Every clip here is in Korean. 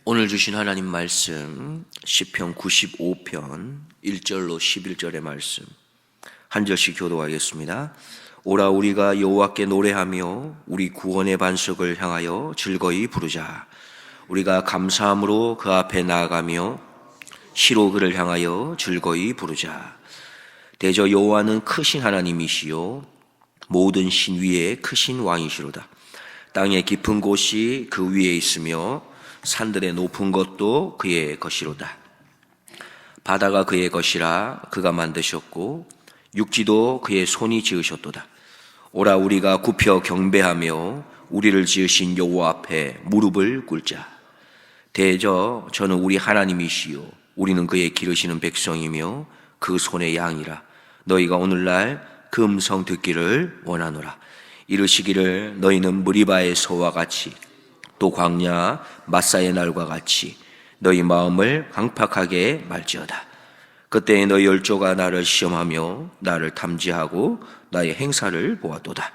오늘 주신 하나님 말씀 시편 95편 1절로 11절의 말씀 한 절씩 교도하겠습니다. 오라 우리가 여호와께 노래하며 우리 구원의 반석을 향하여 즐거이 부르자. 우리가 감사함으로 그 앞에 나아가며 시로 그를 향하여 즐거이 부르자. 대저 여호와는 크신 하나님이시요 모든 신 위에 크신 왕이시로다. 땅의 깊은 곳이 그 위에 있으며 산들의 높은 것도 그의 것이로다. 바다가 그의 것이라 그가 만드셨고 육지도 그의 손이 지으셨도다. 오라 우리가 굽혀 경배하며 우리를 지으신 여호와 앞에 무릎을 꿇자. 대저 저는 우리 하나님이시요 우리는 그의 기르시는 백성이며 그 손의 양이라. 너희가 오늘날 그 음성 듣기를 원하노라. 이르시기를 너희는 무리바에서와 같이 또 광야 마사의 날과 같이 너희 마음을 강팍하게 말지어다. 그때에 너희 열조가 나를 시험하며 나를 탐지하고 나의 행사를 보았도다.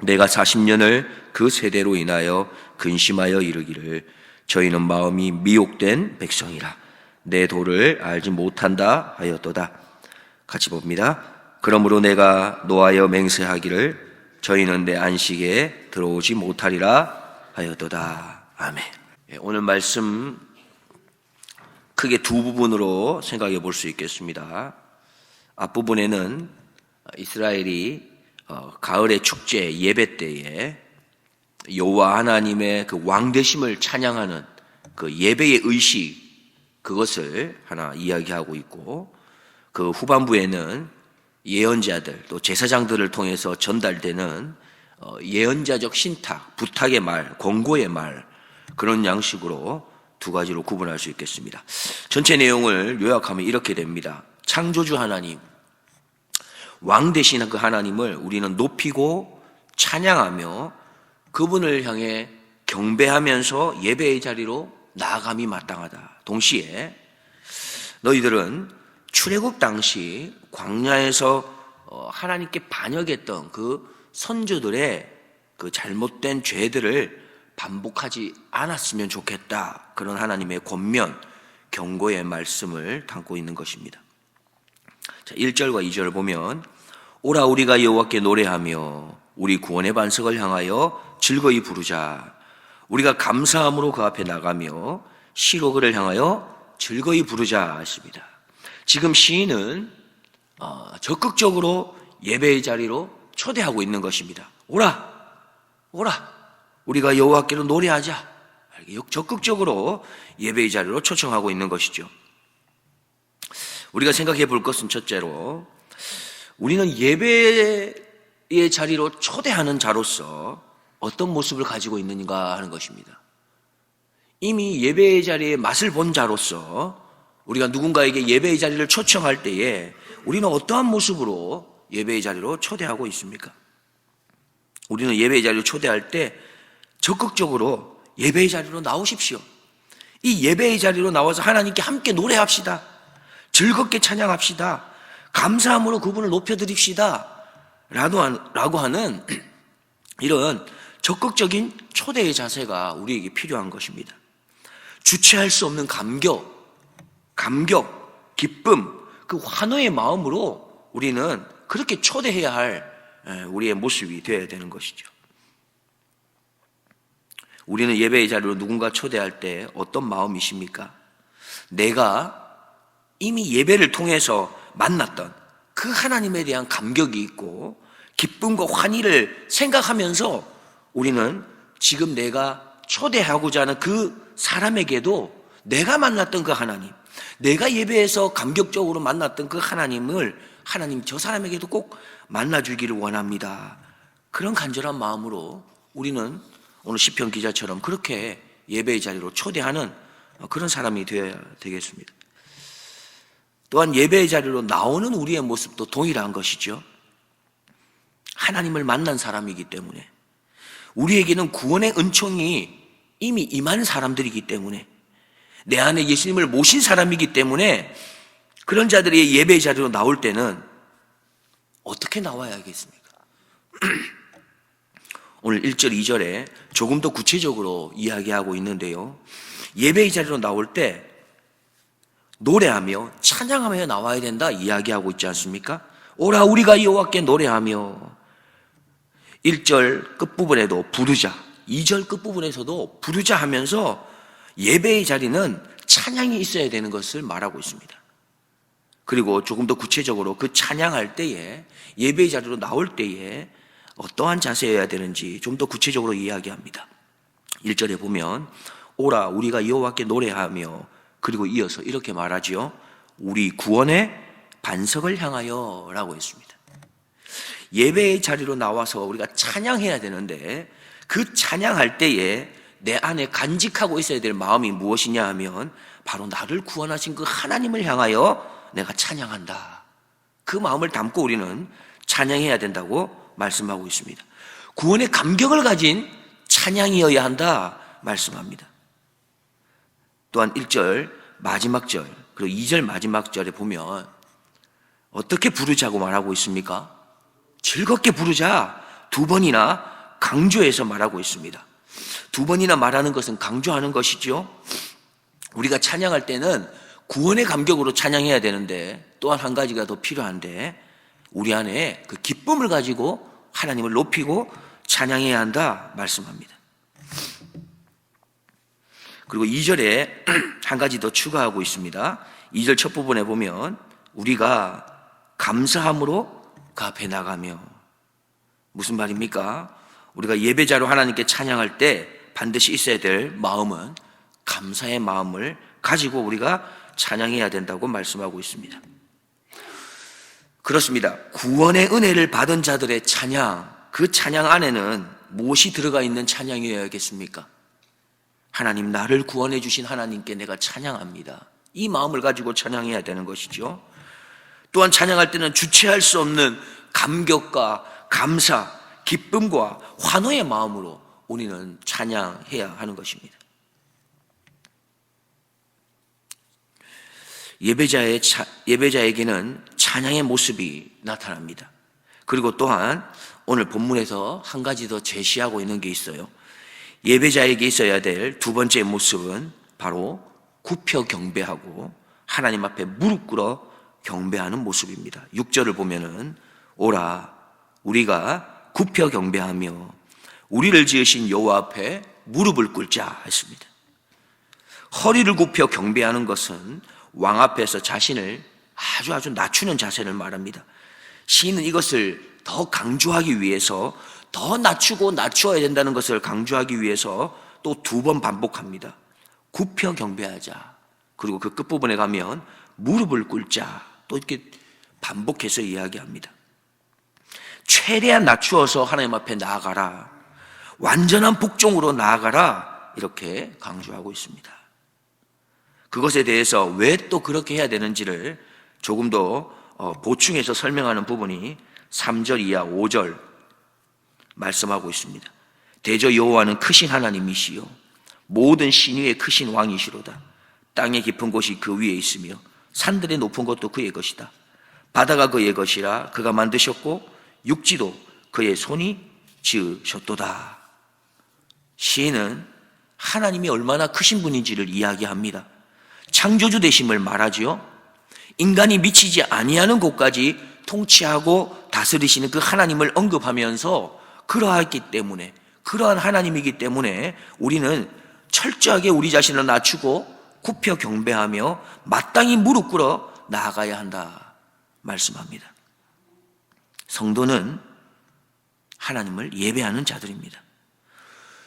내가 40년을 그 세대로 인하여 근심하여 이르기를 저희는 마음이 미혹된 백성이라 내 도를 알지 못한다 하였도다. 같이 봅니다. 그러므로 내가 노하여 맹세하기를 저희는 내 안식에 들어오지 못하리라 하였도다. 아멘. 오늘 말씀 크게 두 부분으로 생각해 볼 수 있겠습니다. 앞부분에는 이스라엘이 가을의 축제 예배 때에 여호와 하나님의 그 왕되심을 찬양하는 그 예배의 의식, 그것을 하나 이야기하고 있고, 그 후반부에는 예언자들 또 제사장들을 통해서 전달되는 예언자적 신탁, 부탁의 말, 권고의 말, 그런 양식으로 두 가지로 구분할 수 있겠습니다. 전체 내용을 요약하면 이렇게 됩니다. 창조주 하나님, 왕 되시는 그 하나님을 우리는 높이고 찬양하며 그분을 향해 경배하면서 예배의 자리로 나아감이 마땅하다. 동시에 너희들은 출애굽 당시 광야에서 하나님께 반역했던 그 선조들의 그 잘못된 죄들을 반복하지 않았으면 좋겠다. 그런 하나님의 권면, 경고의 말씀을 담고 있는 것입니다. 자, 1절과 2절을 보면 오라 우리가 여호와께 노래하며 우리 구원의 반석을 향하여 즐거이 부르자. 우리가 감사함으로 그 앞에 나가며 시로 그를 향하여 즐거이 부르자 하십니다. 지금 시인은 적극적으로 예배의 자리로 초대하고 있는 것입니다. 오라, 오라, 우리가 여호와께로 노래하자. 적극적으로 예배의 자리로 초청하고 있는 것이죠. 우리가 생각해 볼 것은 첫째로 우리는 예배의 자리로 초대하는 자로서 어떤 모습을 가지고 있는가 하는 것입니다. 이미 예배의 자리에 맛을 본 자로서 우리가 누군가에게 예배의 자리를 초청할 때에 우리는 어떠한 모습으로 예배의 자리로 초대하고 있습니까? 우리는 예배의 자리로 초대할 때 적극적으로 예배의 자리로 나오십시오. 이 예배의 자리로 나와서 하나님께 함께 노래합시다. 즐겁게 찬양합시다. 감사함으로 그분을 높여드립시다. 라고 하는 이런 적극적인 초대의 자세가 우리에게 필요한 것입니다. 주체할 수 없는 감격, 기쁨, 그 환호의 마음으로 우리는 그렇게 초대해야 할 우리의 모습이 되어야 되는 것이죠. 우리는 예배의 자리로 누군가 초대할 때 어떤 마음이십니까? 내가 이미 예배를 통해서 만났던 그 하나님에 대한 감격이 있고 기쁨과 환희를 생각하면서 우리는 지금 내가 초대하고자 하는 그 사람에게도 내가 만났던 그 하나님, 내가 예배에서 감격적으로 만났던 그 하나님을 하나님 저 사람에게도 꼭 만나주기를 원합니다. 그런 간절한 마음으로 우리는 오늘 시편 기자처럼 그렇게 예배의 자리로 초대하는 그런 사람이 되어야 되겠습니다. 또한 예배의 자리로 나오는 우리의 모습도 동일한 것이죠. 하나님을 만난 사람이기 때문에 우리에게는 구원의 은총이 이미 임한 사람들이기 때문에 내 안에 예수님을 모신 사람이기 때문에 그런 자들이 예배의 자리로 나올 때는 어떻게 나와야겠습니까? 오늘 1절, 2절에 조금 더 구체적으로 이야기하고 있는데요. 예배의 자리로 나올 때 노래하며 찬양하며 나와야 된다 이야기하고 있지 않습니까? 오라 우리가 여호와께 노래하며 1절 끝부분에도 부르자, 2절 끝부분에서도 부르자 하면서 예배의 자리는 찬양이 있어야 되는 것을 말하고 있습니다. 그리고 조금 더 구체적으로 그 찬양할 때에 예배의 자리로 나올 때에 어떠한 자세여야 되는지 좀 더 구체적으로 이야기합니다. 1절에 보면 오라 우리가 여호와께 노래하며, 그리고 이어서 이렇게 말하지요. 우리 구원의 반석을 향하여 라고 했습니다. 예배의 자리로 나와서 우리가 찬양해야 되는데 그 찬양할 때에 내 안에 간직하고 있어야 될 마음이 무엇이냐 하면 바로 나를 구원하신 그 하나님을 향하여 내가 찬양한다. 그 마음을 담고 우리는 찬양해야 된다고 말씀하고 있습니다. 구원의 감격을 가진 찬양이어야 한다 말씀합니다. 또한 1절 마지막 절 그리고 2절 마지막 절에 보면 어떻게 부르자고 말하고 있습니까? 즐겁게 부르자 두 번이나 강조해서 말하고 있습니다. 두 번이나 말하는 것은 강조하는 것이죠. 우리가 찬양할 때는 구원의 감격으로 찬양해야 되는데 또한 한 가지가 더 필요한데 우리 안에 그 기쁨을 가지고 하나님을 높이고 찬양해야 한다 말씀합니다. 그리고 2절에 한 가지 더 추가하고 있습니다. 2절 첫 부분에 보면 우리가 감사함으로 그 앞에 나가며, 무슨 말입니까? 우리가 예배자로 하나님께 찬양할 때 반드시 있어야 될 마음은 감사의 마음을 가지고 우리가 찬양해야 된다고 말씀하고 있습니다. 그렇습니다. 구원의 은혜를 받은 자들의 찬양, 그 찬양 안에는 무엇이 들어가 있는 찬양이어야겠습니까? 하나님, 나를 구원해 주신 하나님께 내가 찬양합니다. 이 마음을 가지고 찬양해야 되는 것이죠. 또한 찬양할 때는 주체할 수 없는 감격과 감사, 기쁨과 환호의 마음으로 우리는 찬양해야 하는 것입니다. 예배자에게는 찬양의 모습이 나타납니다. 그리고 또한 오늘 본문에서 한 가지 더 제시하고 있는 게 있어요. 예배자에게 있어야 될 두 번째 모습은 바로 굽혀 경배하고 하나님 앞에 무릎 꿇어 경배하는 모습입니다. 6절을 보면은 오라 우리가 굽혀 경배하며 우리를 지으신 여호와 앞에 무릎을 꿇자 했습니다. 허리를 굽혀 경배하는 것은 왕 앞에서 자신을 아주 낮추는 자세를 말합니다. 시인은 이것을 더 강조하기 위해서 더 낮추고 낮추어야 된다는 것을 강조하기 위해서 또 두 번 반복합니다. 굽혀 경배하자. 그리고 그 끝부분에 가면 무릎을 꿇자. 또 이렇게 반복해서 이야기합니다. 최대한 낮추어서 하나님 앞에 나아가라. 완전한 복종으로 나아가라. 이렇게 강조하고 있습니다. 그것에 대해서 왜 또 그렇게 해야 되는지를 조금 더 보충해서 설명하는 부분이 3절 이하 5절 말씀하고 있습니다. 대저 여호와는 크신 하나님이시요 모든 신위의 크신 왕이시로다. 땅의 깊은 곳이 그 위에 있으며 산들의 높은 것도 그의 것이다. 바다가 그의 것이라 그가 만드셨고 육지도 그의 손이 지으셨도다. 시인은 하나님이 얼마나 크신 분인지를 이야기합니다. 창조주 되심을 말하지요. 인간이 미치지 아니하는 곳까지 통치하고 다스리시는 그 하나님을 언급하면서 그러하기 때문에, 그러한 하나님이기 때문에 우리는 철저하게 우리 자신을 낮추고 굽혀 경배하며 마땅히 무릎 꿇어 나아가야 한다 말씀합니다. 성도는 하나님을 예배하는 자들입니다.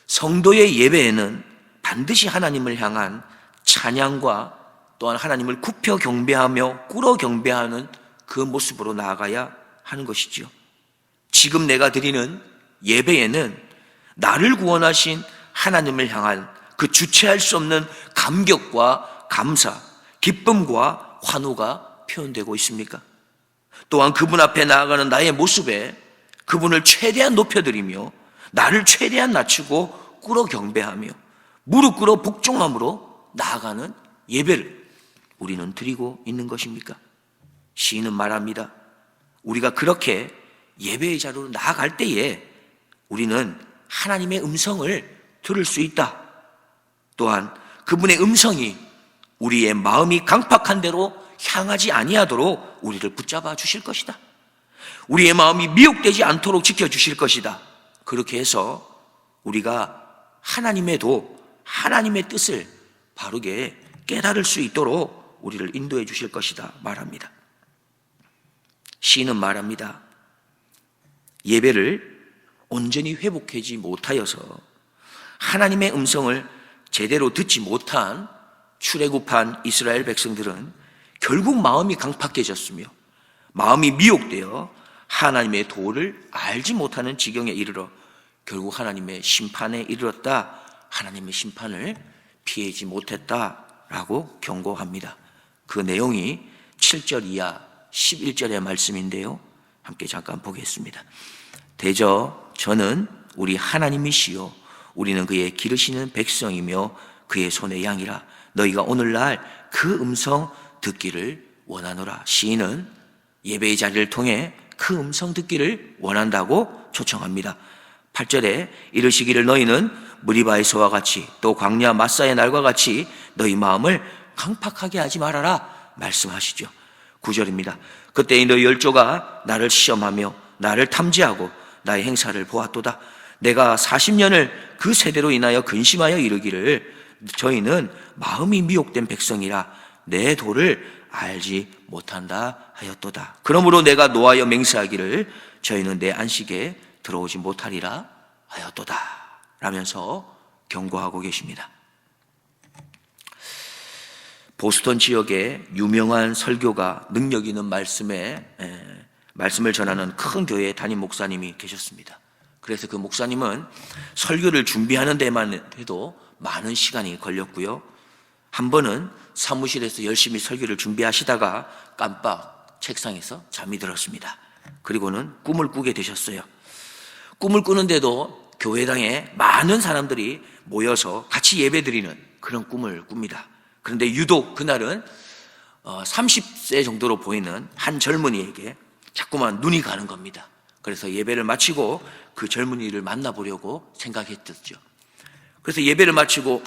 성도의 예배에는 반드시 하나님을 향한 찬양과 또한 하나님을 굽혀 경배하며 꿇어 경배하는 그 모습으로 나아가야 하는 것이죠. 지금 내가 드리는 예배에는 나를 구원하신 하나님을 향한 그 주체할 수 없는 감격과 감사, 기쁨과 환호가 표현되고 있습니까? 또한 그분 앞에 나아가는 나의 모습에 그분을 최대한 높여드리며 나를 최대한 낮추고 꿇어 경배하며 무릎 꿇어 복종함으로 나아가는 예배를 우리는 드리고 있는 것입니까? 시인은 말합니다. 우리가 그렇게 예배의 자리로 나아갈 때에 우리는 하나님의 음성을 들을 수 있다. 또한 그분의 음성이 우리의 마음이 강팍한 대로 향하지 아니하도록 우리를 붙잡아 주실 것이다. 우리의 마음이 미혹되지 않도록 지켜주실 것이다. 그렇게 해서 우리가 하나님의 뜻을 바르게 깨달을 수 있도록 우리를 인도해 주실 것이다 말합니다. 시인은 말합니다. 예배를 온전히 회복하지 못하여서 하나님의 음성을 제대로 듣지 못한 출애굽한 이스라엘 백성들은 결국 마음이 강팍해졌으며 마음이 미혹되어 하나님의 도를 알지 못하는 지경에 이르러 결국 하나님의 심판에 이르렀다. 하나님의 심판을 피하지 못했다라고 경고합니다. 그 내용이 7절 이하 11절의 말씀인데요. 함께 잠깐 보겠습니다. 대저 저는 우리 하나님이시요 우리는 그의 기르시는 백성이며 그의 손의 양이라. 너희가 오늘날 그 음성 듣기를 원하노라. 시인은 예배의 자리를 통해 그 음성 듣기를 원한다고 초청합니다. 8절에 이르시기를 너희는 무리바에서와 같이 또 광야 마사의 날과 같이 너희 마음을 강팍하게 하지 말아라 말씀하시죠. 9절입니다. 그때 너희 열조가 나를 시험하며 나를 탐지하고 나의 행사를 보았도다. 내가 40년을 그 세대로 인하여 근심하여 이르기를 저희는 마음이 미혹된 백성이라 내 도를 알지 못한다 하였도다. 그러므로 내가 노하여 맹세하기를 저희는 내 안식에 들어오지 못하리라 하였도다 라면서 경고하고 계십니다. 보스턴 지역에 유명한 설교가 능력 있는 말씀을 전하는 큰 교회의 담임 목사님이 계셨습니다. 그래서 그 목사님은 설교를 준비하는 데만 해도 많은 시간이 걸렸고요. 한 번은 사무실에서 열심히 설교를 준비하시다가 깜빡 책상에서 잠이 들었습니다. 그리고는 꿈을 꾸게 되셨어요. 꿈을 꾸는데도 교회당에 많은 사람들이 모여서 같이 예배드리는 그런 꿈을 꿉니다. 그런데 유독 그날은 30세 정도로 보이는 한 젊은이에게 자꾸만 눈이 가는 겁니다. 그래서 예배를 마치고 그 젊은이를 만나보려고 생각했었죠. 그래서 예배를 마치고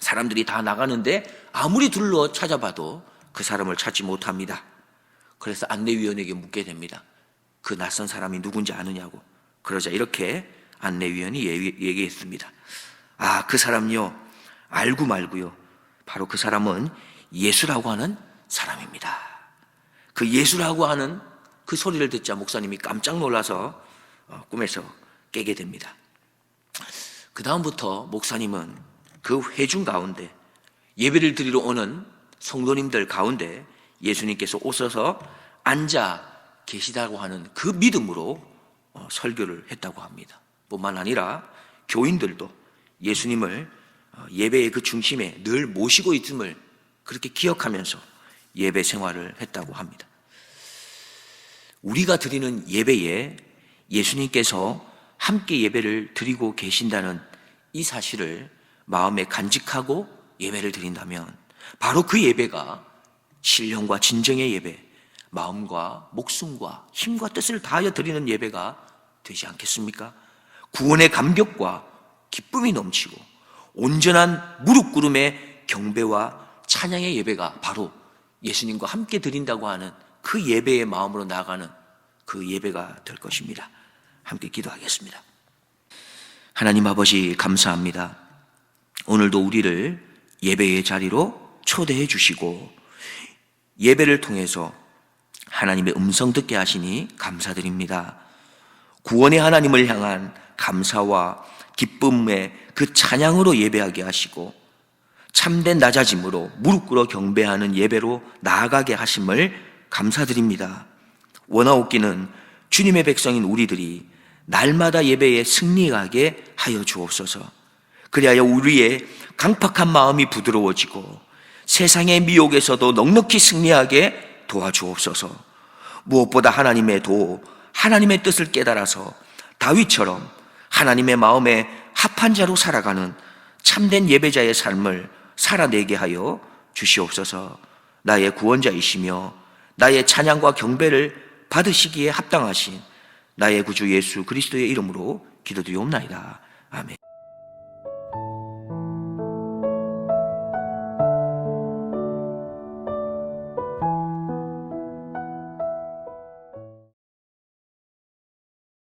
사람들이 다 나가는데 아무리 둘러 찾아봐도 그 사람을 찾지 못합니다. 그래서 안내위원에게 묻게 됩니다. 그 낯선 사람이 누군지 아느냐고. 그러자 이렇게 안내위원이 얘기했습니다. 아, 그 사람요, 알고 말고요. 바로 그 사람은 예수라고 하는 사람입니다. 그 예수라고 하는 그 소리를 듣자 목사님이 깜짝 놀라서 꿈에서 깨게 됩니다. 그 다음부터 목사님은 그 회중 가운데 예배를 드리러 오는 성도님들 가운데 예수님께서 오셔서 앉아 계시다고 하는 그 믿음으로 설교를 했다고 합니다. 뿐만 아니라 교인들도 예수님을 예배의 그 중심에 늘 모시고 있음을 그렇게 기억하면서 예배 생활을 했다고 합니다. 우리가 드리는 예배에 예수님께서 함께 예배를 드리고 계신다는 이 사실을 마음에 간직하고 예배를 드린다면 바로 그 예배가 신령과 진정의 예배, 마음과 목숨과 힘과 뜻을 다하여 드리는 예배가 되지 않겠습니까? 구원의 감격과 기쁨이 넘치고 온전한 무릎 꿇음의 경배와 찬양의 예배가 바로 예수님과 함께 드린다고 하는 그 예배의 마음으로 나아가는 그 예배가 될 것입니다. 함께 기도하겠습니다. 하나님 아버지 감사합니다. 오늘도 우리를 예배의 자리로 초대해 주시고 예배를 통해서 하나님의 음성 듣게 하시니 감사드립니다. 구원의 하나님을 향한 감사와 기쁨의 그 찬양으로 예배하게 하시고 참된 낮아짐으로 무릎 꿇어 경배하는 예배로 나아가게 하심을 감사드립니다. 원하옵기는 주님의 백성인 우리들이 날마다 예배에 승리하게 하여 주옵소서. 그리하여 우리의 강팍한 마음이 부드러워지고 세상의 미혹에서도 넉넉히 승리하게 도와주옵소서. 무엇보다 하나님의 하나님의 뜻을 깨달아서 다윗처럼 하나님의 마음에 합한 자로 살아가는 참된 예배자의 삶을 살아내게 하여 주시옵소서. 나의 구원자이시며 나의 찬양과 경배를 받으시기에 합당하신 나의 구주 예수 그리스도의 이름으로 기도드리옵나이다.